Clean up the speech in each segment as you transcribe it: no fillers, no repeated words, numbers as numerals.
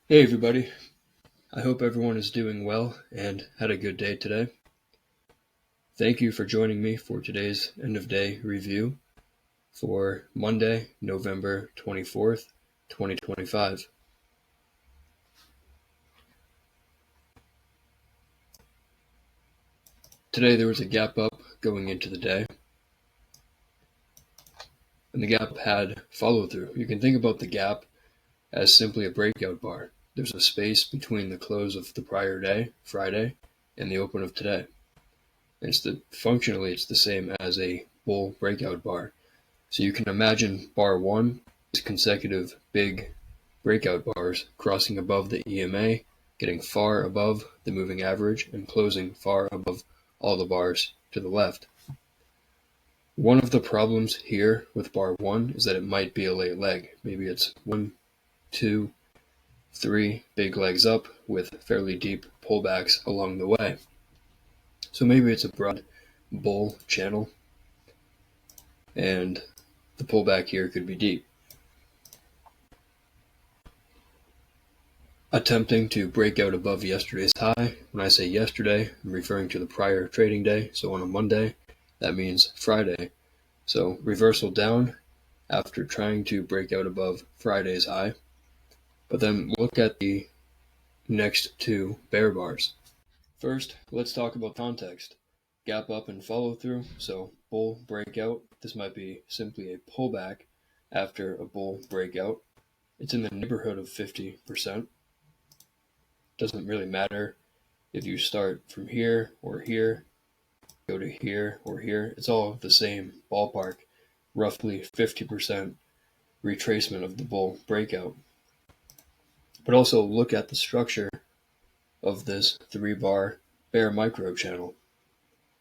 Hey everybody, I hope everyone is doing well and had a good day today. Thank you for joining me for today's end of day review for Monday, November 24th, 2025. Today there was a gap up going into the day, and the gap had follow through. You can think about the gap as simply a breakout bar. There's a space between the close of the prior day, Friday, and the open of today. Functionally it's the same as a bull breakout bar. So you can imagine bar 1 is consecutive big breakout bars crossing above the EMA, getting far above the moving average, and closing far above all the bars to the left. One of the problems here with bar 1 is that it might be a late leg. Maybe it's 1, 2, 3 big legs up with fairly deep pullbacks along the way. So maybe it's a broad bull channel, and the pullback here could be deep. Attempting to break out above yesterday's high. When I say yesterday, I'm referring to the prior trading day. So on a Monday, that means Friday. So reversal down after trying to break out above Friday's high. But then look at the next two bear bars. First, let's talk about context. Gap up and follow through. So bull breakout. This might be simply a pullback after a bull breakout. It's in the neighborhood of 50%. Doesn't really matter if you start from here or here, go to here or here. It's all the same ballpark, roughly 50% retracement of the bull breakout. But also look at the structure of this 3-bar bear micro channel.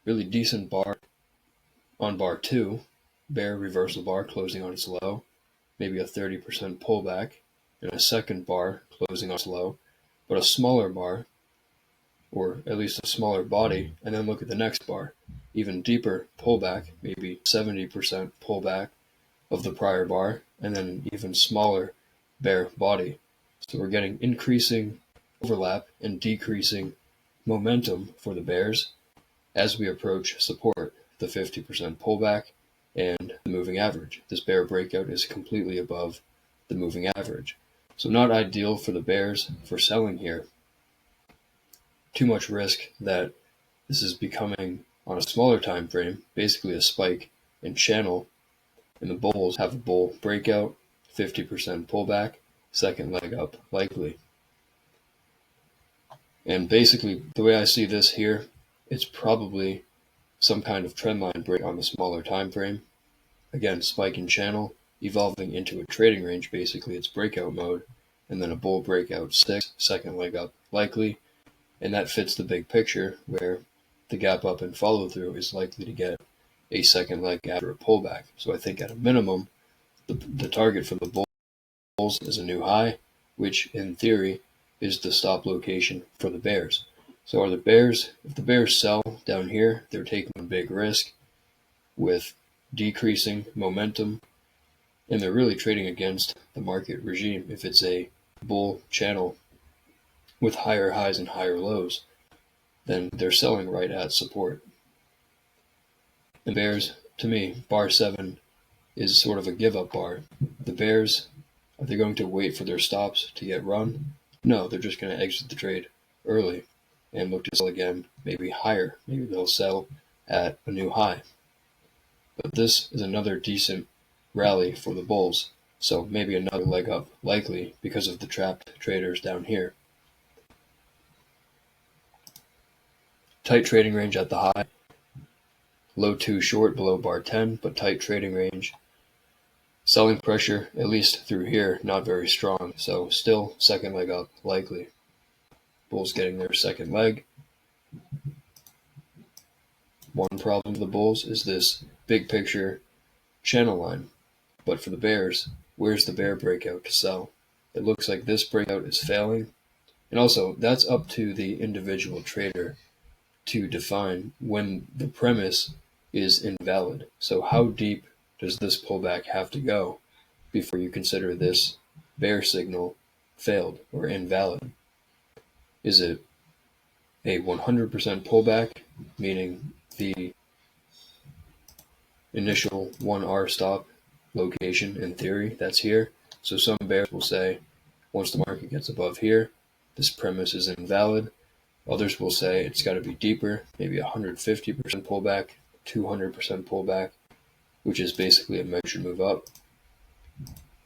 Really decent bar on bar 2, bear reversal bar closing on its low, maybe a 30% pullback, and a second bar closing on its low, but a smaller bar, or at least a smaller body, and then look at the next bar. Even deeper pullback, maybe 70% pullback of the prior bar, and then an even smaller bear body. So we're getting increasing overlap and decreasing momentum for the bears as we approach support, the 50% pullback and the moving average. This bear breakout is completely above the moving average. So not ideal for the bears for selling here. Too much risk that this is becoming, on a smaller time frame, basically a spike in channel, and the bulls have a bull breakout, 50% pullback, second leg up likely. And basically, the way I see this here, it's probably some kind of trendline break on the smaller time frame. Again, spike in channel, evolving into a trading range. Basically, it's breakout mode, and then a bull breakout 6, second leg up likely. And that fits the big picture where the gap up and follow through is likely to get a second leg after a pullback. So I think at a minimum, the target for the bulls is a new high, which in theory is the stop location for the bears. So if the bears sell down here, they're taking a big risk with decreasing momentum, and they're really trading against the market regime. If it's a bull channel with higher highs and higher lows, then they're selling right at support. The bears, to me, bar 7 is sort of a give-up bar. The bears, are they going to wait for their stops to get run? No, they're just going to exit the trade early and look to sell again, maybe higher. Maybe they'll sell at a new high. But this is another decent rally for the bulls, so maybe another leg up likely because of the trapped traders down here. Tight trading range at the high, low 2 short below bar 10, but tight trading range. Selling pressure, at least through here, not very strong, so still second leg up likely. Bulls getting their second leg. One problem for the bulls is this big picture channel line, but for the bears, where's the bear breakout to sell? It looks like this breakout is failing, and also that's up to the individual trader to define when the premise is invalid. So how deep does this pullback have to go before you consider this bear signal failed or invalid? Is it a 100% pullback, meaning the initial 1R stop location in theory that's here? So some bears will say, once the market gets above here, this premise is invalid. Others will say it's got to be deeper, maybe 150% pullback, 200% pullback, which is basically a measured move up.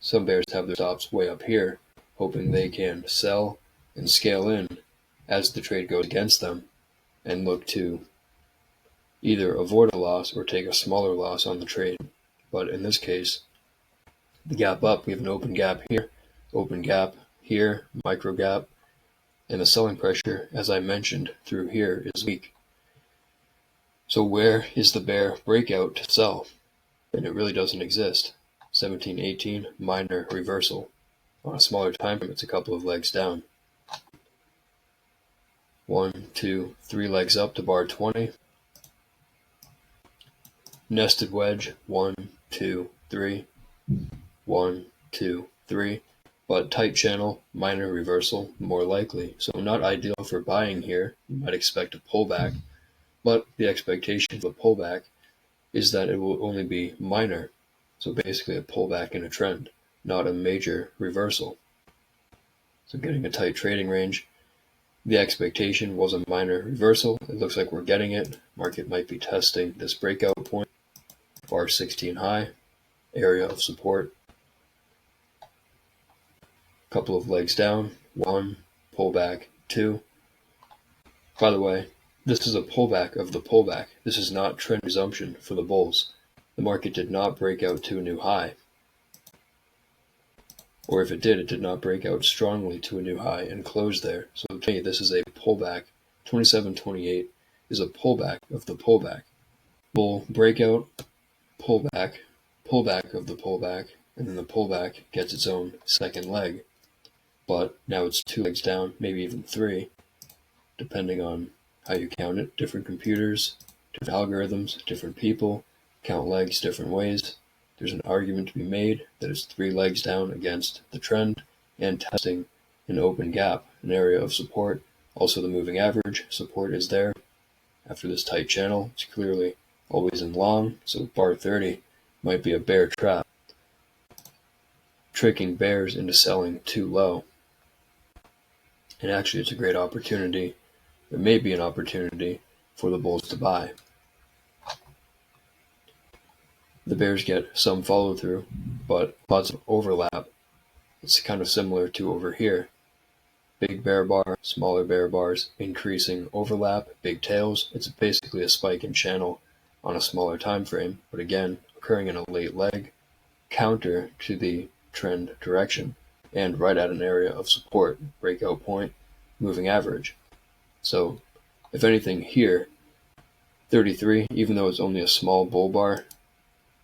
Some bears have their stops way up here, hoping they can sell and scale in as the trade goes against them and look to either avoid a loss or take a smaller loss on the trade. But in this case, the gap up, we have an open gap here, micro gap, and the selling pressure, as I mentioned, through here is weak. So where is the bear breakout to sell? And it really doesn't exist. 1718, minor reversal. On a smaller time frame, it's a couple of legs down. 1, 2, 3 legs up to bar 20. Nested wedge, 1, 2, 3. 1, 2, 3. But tight channel, minor reversal, more likely. So not ideal for buying here. You might expect a pullback, but the expectation of a pullback is that it will only be minor. So basically a pullback in a trend, not a major reversal. So getting a tight trading range. The expectation was a minor reversal. It looks like we're getting it. Market might be testing this breakout point, bar 16 high, area of support. Couple of legs down, 1, pullback, 2. By the way, this is a pullback of the pullback. This is not trend resumption for the bulls. The market did not break out to a new high. Or if it did not break out strongly to a new high and close there. So to me, this is a pullback. 27.28 is a pullback of the pullback. Bull breakout, pullback, pullback of the pullback, and then the pullback gets its own second leg. But now it's 2 legs down, maybe even 3, depending on how you count it. Different computers, different algorithms, different people count legs different ways. There's an argument to be made that it's 3 legs down against the trend and testing an open gap, an area of support. Also the moving average support is there. After this tight channel, it's clearly always in long, so bar 30 might be a bear trap, tricking bears into selling too low. And actually it's a great opportunity. It may be an opportunity for the bulls to buy. The bears get some follow through, but lots of overlap. It's kind of similar to over here. Big bear bar, smaller bear bars, increasing overlap, big tails. It's basically a spike in channel on a smaller time frame, but again, occurring in a late leg, counter to the trend direction, and right at an area of support, breakout point, moving average. So if anything here, 33, even though it's only a small bull bar,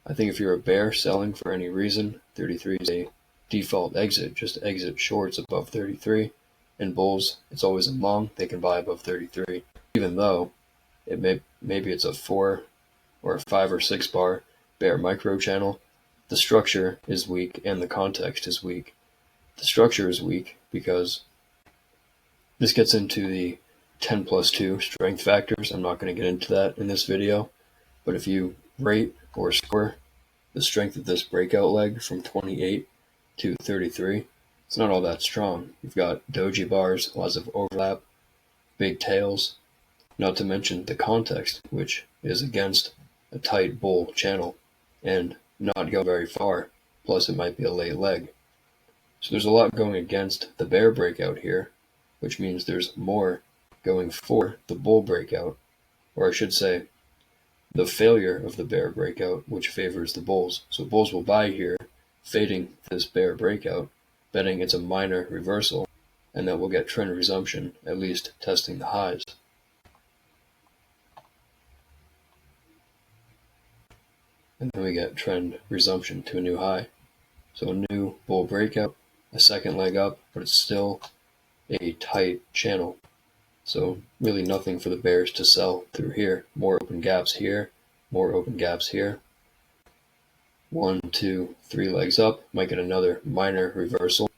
I think if you're a bear selling for any reason, 33 is a default exit. Just exit shorts above 33. And bulls, it's always in long. They can buy above 33. Even though maybe it's a 4 or a 5 or 6 bar bear micro channel, the structure is weak and the context is weak. The structure is weak because this gets into the 10+2 strength factors. I'm not going to get into that in this video, but if you rate or score the strength of this breakout leg from 28 to 33, it's not all that strong. You've got doji bars, lots of overlap, big tails, not to mention the context, which is against a tight bull channel and not go very far, plus it might be a late leg. So there's a lot going against the bear breakout here, which means there's more going for the bull breakout, or I should say the failure of the bear breakout, which favors the bulls. So bulls will buy here, fading this bear breakout, betting it's a minor reversal, and that we'll get trend resumption, at least testing the highs. And then we get trend resumption to a new high. So a new bull breakout, a second leg up, but it's still a tight channel. So really nothing for the bears to sell through here. More open gaps here, more open gaps here. 1, 2, 3 legs up, might get another minor reversal.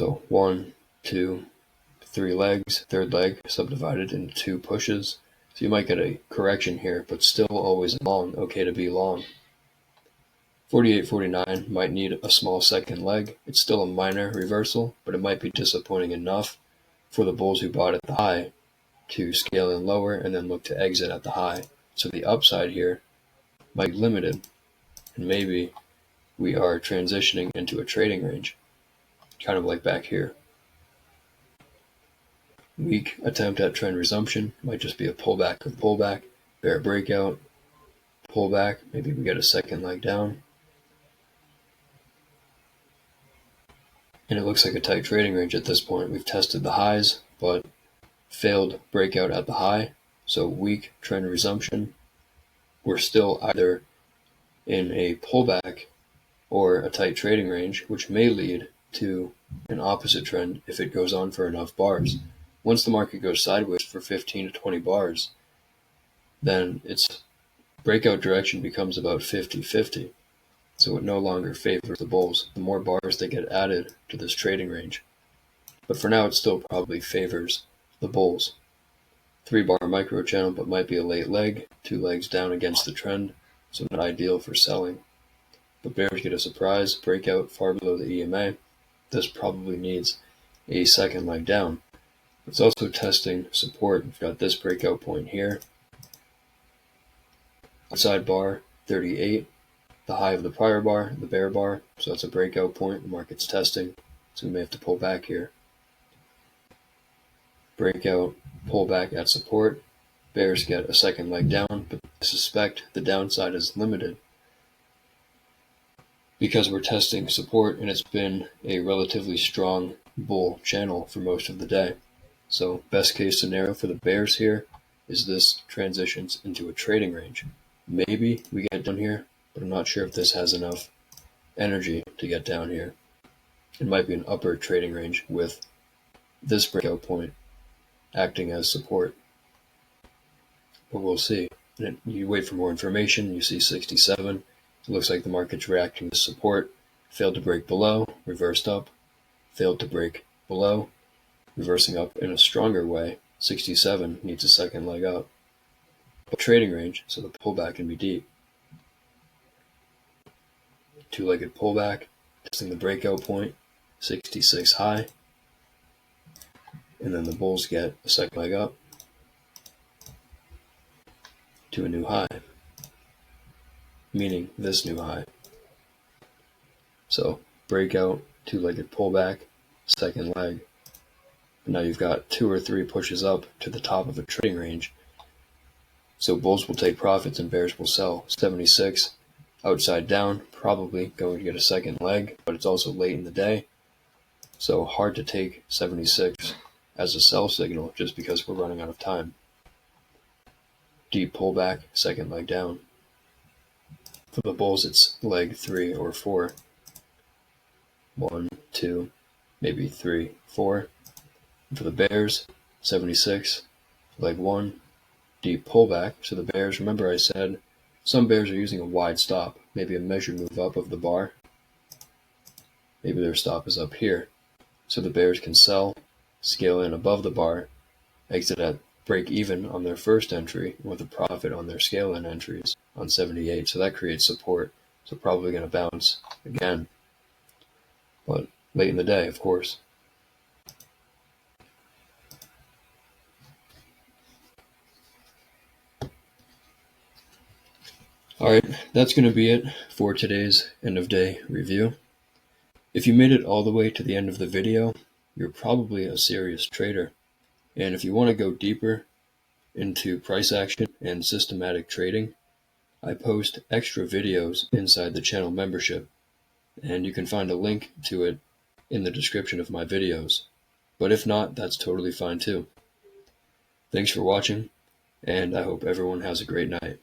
So 1, 2, 3 legs, third leg subdivided into 2 pushes. So you might get a correction here, but still always long, okay to be long. 48.49 might need a small second leg. It's still a minor reversal, but it might be disappointing enough for the bulls who bought at the high to scale in lower and then look to exit at the high. So the upside here might be limited, and maybe we are transitioning into a trading range, kind of like back here. Weak attempt at trend resumption might just be a pullback of pullback, bear breakout, pullback, maybe we get a second leg down. And it looks like a tight trading range at this point. We've tested the highs, but failed breakout at the high. So weak trend resumption. We're still either in a pullback or a tight trading range, which may lead to an opposite trend if it goes on for enough bars. Once the market goes sideways for 15 to 20 bars, then its breakout direction becomes about 50-50. So it no longer favors the bulls. The more bars they get added to this trading range. But for now, it still probably favors the bulls. 3-bar micro channel, but might be a late leg, 2 legs down against the trend, so not ideal for selling. But bears get a surprise, breakout far below the EMA. This probably needs a second leg down. It's also testing support. We've got this breakout point here. Outside bar, 38. The high of the prior bar, the bear bar, so that's a breakout point. The market's testing, so we may have to pull back here. Breakout, pull back at support. Bears get a second leg down, but I suspect the downside is limited because we're testing support and it's been a relatively strong bull channel for most of the day. So best case scenario for the bears here is this transitions into a trading range. Maybe we get down here, but I'm not sure if this has enough energy to get down here. It might be an upper trading range with this breakout point acting as support. But we'll see. And you wait for more information, you see 67. It looks like the market's reacting to support. Failed to break below, reversed up. Failed to break below, reversing up in a stronger way. 67 needs a second leg up. But trading range, so the pullback can be deep. 2-legged pullback, testing the breakout point, 66 high, and then the bulls get a second leg up to a new high, meaning this new high. So breakout, 2-legged pullback, second leg. And now you've got 2 or 3 pushes up to the top of a trading range. So bulls will take profits and bears will sell. 76 outside down, probably going to get a second leg, but it's also late in the day. So hard to take 76 as a sell signal just because we're running out of time. Deep pullback, second leg down. For the bulls, it's leg 3 or 4. 1, 2, maybe 3, 4. And for the bears, 76, leg 1, deep pullback. So the bears, remember I said some bears are using a wide stop, maybe a measured move up of the bar. Maybe their stop is up here. So the bears can sell, scale in above the bar, exit at break even on their first entry with a profit on their scale in entries on 78. So that creates support. So probably going to bounce again, but late in the day, of course. Alright, that's going to be it for today's end of day review. If you made it all the way to the end of the video, you're probably a serious trader. And if you want to go deeper into price action and systematic trading, I post extra videos inside the channel membership, and you can find a link to it in the description of my videos. But if not, that's totally fine too. Thanks for watching, and I hope everyone has a great night.